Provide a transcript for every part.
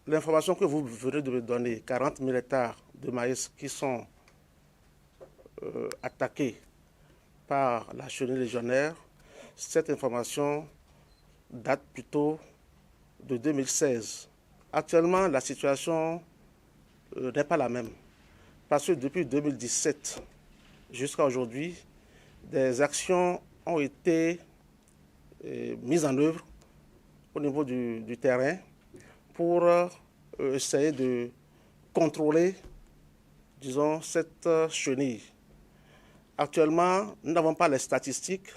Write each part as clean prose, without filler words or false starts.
L'information que vous venez de me donner, 40 000 hectares de maïs qui sont attaqués par la chenille légionnaire, cette information date plutôt de 2016. Actuellement, la situation n'est pas la même, parce que depuis 2017 jusqu'à aujourd'hui, des actions ont été mises en œuvre au niveau du terrain pour essayer de contrôler, disons, cette chenille. Actuellement, nous n'avons pas les statistiques,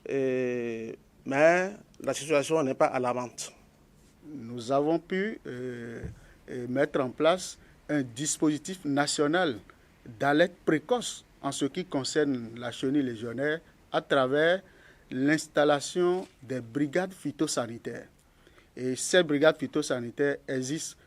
mais la situation n'est pas alarmante. Nous avons pu mettre en place un dispositif national d'alerte précoce en ce qui concerne la chenille légionnaire à travers l'installation des brigades phytosanitaires. Et ces brigades phytosanitaires existent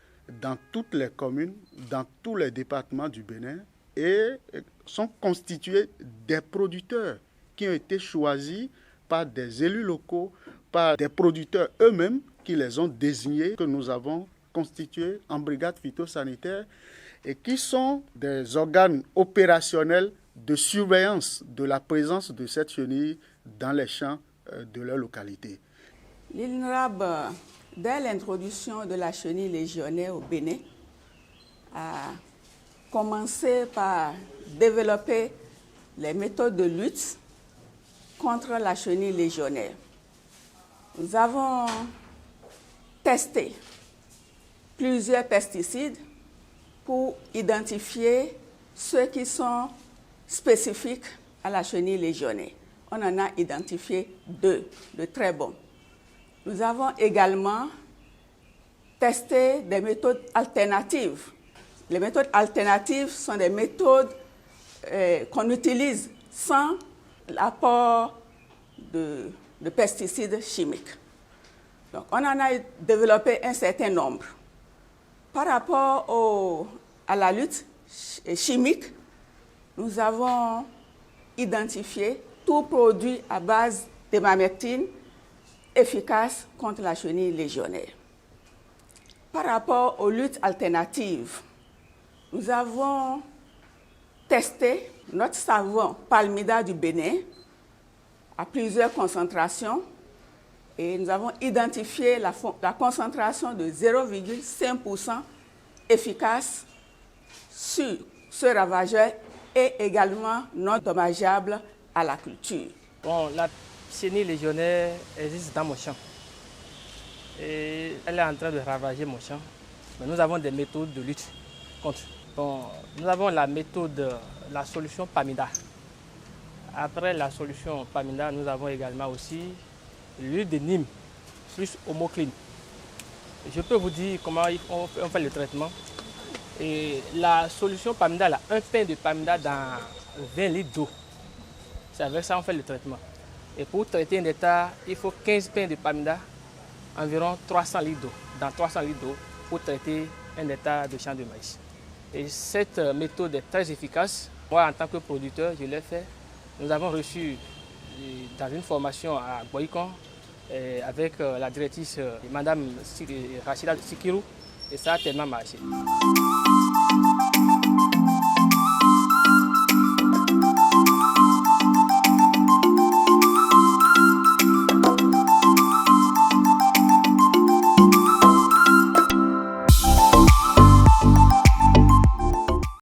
dans toutes les communes, dans tous les départements du Bénin et sont constituées des producteurs qui ont été choisis par des élus locaux, par des producteurs eux-mêmes qui les ont désignés, que nous avons constitués en brigades phytosanitaires et qui sont des organes opérationnels de surveillance de la présence de cette chenille dans les champs de leur localité. L'INRAB, dès l'introduction de la chenille légionnaire au Bénin, a commencé par développer les méthodes de lutte contre la chenille légionnaire. Nous avons testé plusieurs pesticides pour identifier ceux qui sont spécifiques à la chenille légionnaire. On en a identifié 2, de très bons. Nous avons également testé des méthodes alternatives. Les méthodes alternatives sont des méthodes qu'on utilise sans l'apport de pesticides chimiques. Donc, on en a développé un certain nombre. Par rapport à la lutte chimique, nous avons identifié tout produit à base d'imamétine efficace contre la chenille légionnaire. Par rapport aux luttes alternatives, nous avons testé notre savon Palmida du Bénin à plusieurs concentrations et nous avons identifié la concentration de 0,5% efficace sur ce ravageur et également non dommageable à la culture. Bon, la chenille légionnaire existe dans mon champ. Et elle est en train de ravager mon champ. Mais nous avons des méthodes de lutte contre. Bon, nous avons la méthode, la solution Pamida. Après la solution Pamida, nous avons également aussi l'huile de Nîmes plus homocline. Je peux vous dire comment on fait le traitement. Et la solution Pamida, là, un pain de Pamida dans 20 litres d'eau. C'est avec ça qu'on fait le traitement. Et pour traiter un hectare, il faut 15 pains de Pamida, environ 300 litres d'eau. Dans 300 litres d'eau pour traiter un hectare de champ de maïs. Et cette méthode est très efficace. Moi, en tant que producteur, je l'ai fait. Nous avons reçu dans une formation à Boycon avec la directrice Madame Rachida Sikirou et ça a tellement marché.